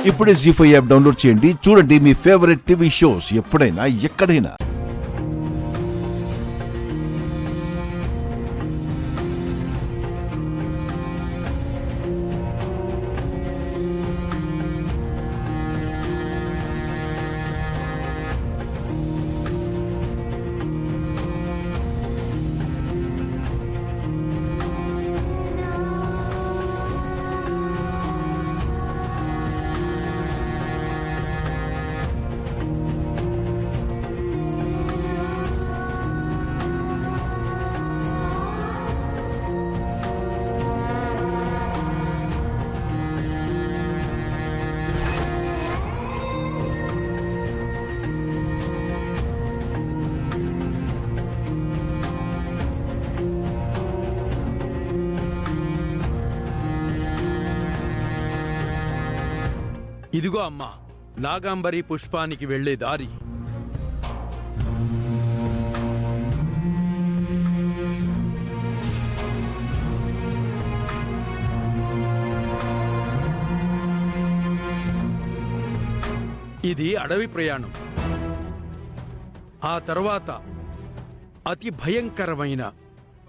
ఇప్పుడే జీ5 app download చేయండి. చూడండి మీ ఫేవరెట్ టీవీ షోస్ ఎప్పుడైనా ఎక్కడైనా. ఇదిగో అమ్మా, నాగాంబరి పుష్పానికి వెళ్లే దారి. ఇది అడవి ప్రయాణం. ఆ తర్వాత అతి భయంకరమైన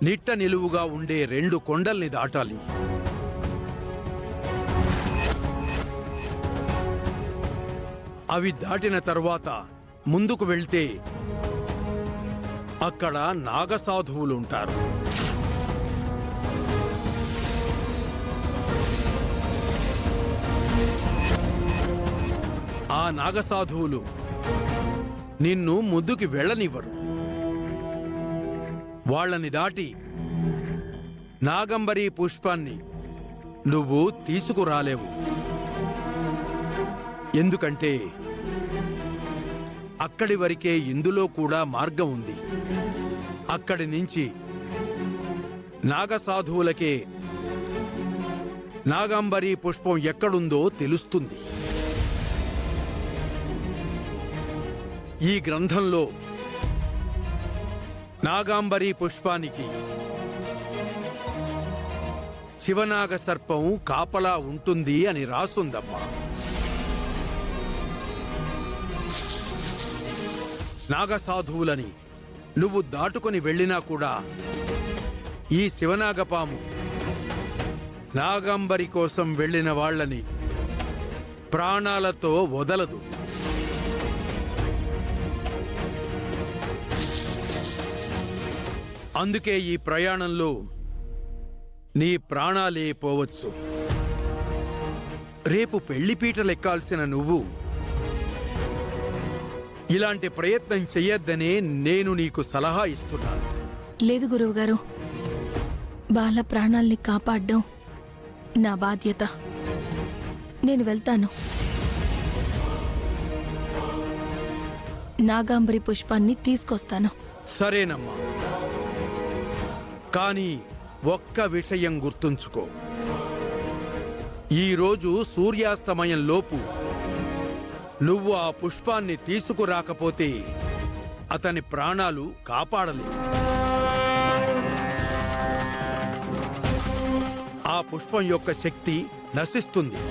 నిట్ట నిలువుగా ఉండే 2 కొండల్ని దాటాలి. అవి దాటిన తర్వాత ముందుకు వెళ్తే అక్కడ నాగసాధువులుంటారు. ఆ నాగసాధువులు నిన్ను ముందుకు వెళ్ళనివ్వరు. వాళ్ళని దాటి నాగంబరి పుష్పాన్ని నువ్వు తీసుకురాలేవు. ఎందుకంటే అక్కడి వరకే ఇందులో కూడా మార్గం ఉంది. అక్కడి నుంచి నాగసాధువులకే నాగాంబరి పుష్పం ఎక్కడుందో తెలుస్తుంది. ఈ గ్రంథంలో నాగాంబరి పుష్పానికి శివనాగ సర్పం కాపలా ఉంటుంది అని రాసుందమ్మా. నాగసాధువులని నువ్వు దాటుకొని వెళ్ళినా కూడా ఈ శివనాగపాము నాగాంబరి కోసం వెళ్ళిన వాళ్ళని ప్రాణాలతో వదలదు. అందుకే ఈ ప్రయాణంలో నీ ప్రాణాలే పోవచ్చు. రేపు పెళ్లిపీటలెక్కాల్సిన నువ్వు ఇలాంటి ప్రయత్నం చెయ్యొద్దనే నేను నీకు సలహా ఇస్తున్నాను. లేదు గురువుగారు, బాల ప్రాణాల్ని కాపాడడం నా బాధ్యత. నేను వెళ్తాను. నాగాంబరి పుష్పాన్ని తీసుకొస్తాను. సరేనమ్మా, కానీ ఒక్క విషయం గుర్తుంచుకో. ఈరోజు సూర్యాస్తమయంలోపు నువ్వు ఆ పుష్పాన్ని తీసుకురాకపోతే అతని ప్రాణాలు కాపాడలేవు. ఆ పుష్పం యొక్క శక్తి నశిస్తుంది.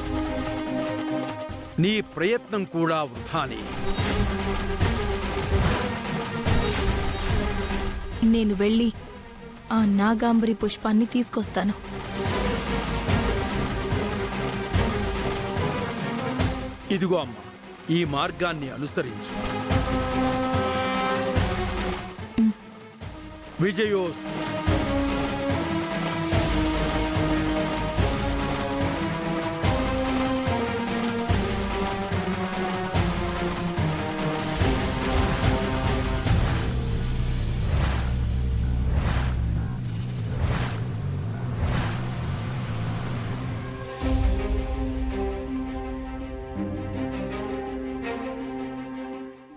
నీ ప్రయత్నం కూడా వృథానే. నేను వెళ్ళి ఆ నాగాంబరి పుష్పాన్ని తీసుకొస్తాను. ఇదిగో అమ్మా, ఈ మార్గాన్ని అనుసరించు. విజయోస్.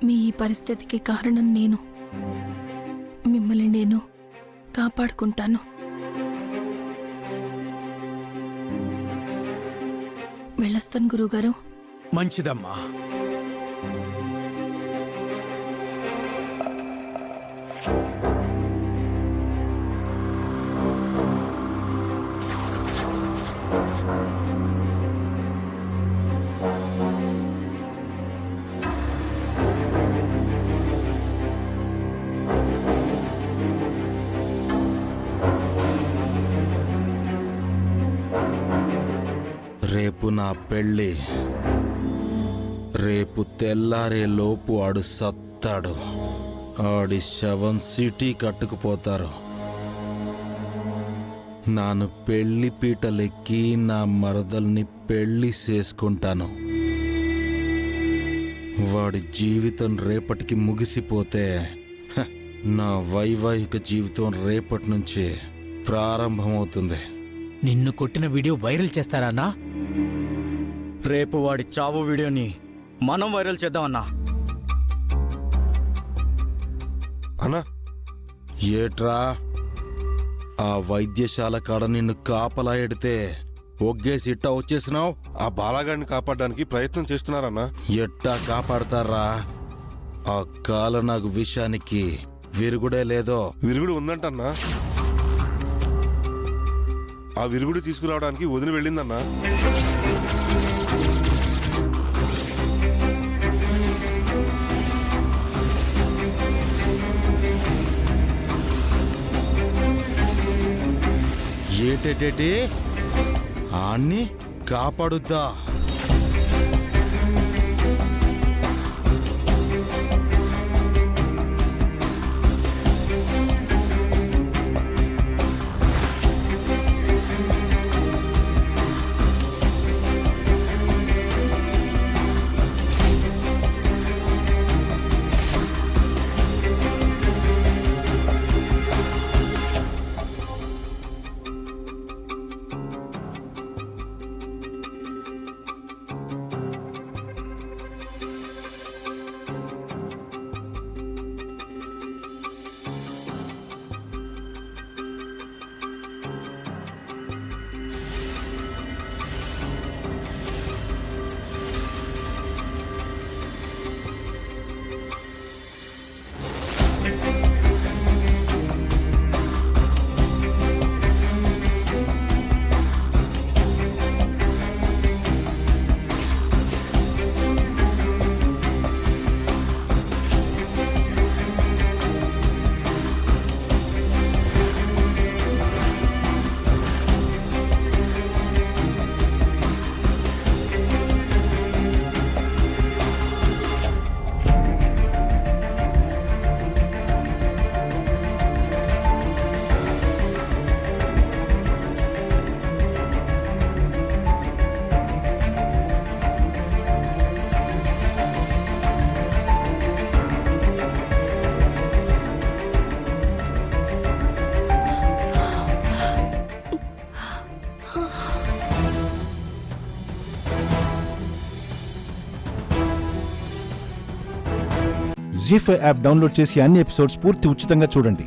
మీ ఈ పరిస్థితికి కారణం నేను. మిమ్మల్ని నేను కాపాడుకుంటాను. వెళ్ళొస్తాను గురువుగారు. మంచిదమ్మా. నా పెళ్ళి. రేపు తెల్లారే లోపు ఆడు సత్తాడు. ఆడి శవం సిటీ కట్టుకుపోతారు. నాను పెళ్లి పీటలెక్కి నా మరదల్ని పెళ్లి చేసుకుంటాను. వాడి జీవితం రేపటికి ముగిసిపోతే నా వైవాహిక జీవితం రేపటి నుంచి ప్రారంభమవుతుంది. నిన్ను కొట్టిన వీడియో వైరల్ చేస్తారా? రేపు వాడి చావు వీడియోని మనం వైరల్ చేద్దామన్నా. అన్నా ఏట్రా, ఆ వైద్యశాల కాడ నిన్ను కాపలా ఎడితే ఒగ్గేసి ఇట్టా వచ్చేసినావు. ఆ బాలాగాడిని కాపాడడానికి ప్రయత్నం చేస్తున్నారన్నా. ఎట్టా కాపాడతారా? ఆ కాల నాకు విషయానికి విరుగుడే లేదో. విరుగుడు ఉందంటన్నా. ఆ విరుగుడు తీసుకురావడానికి వదిలి వెళ్ళిందన్నా. ఏటేటేటి ఆన్ని కాపాడుద్దా? జీ5 యాప్ డౌన్లోడ్ చేసి అన్ని ఎపిసోడ్స్ పూర్తి ఉచితంగా చూడండి.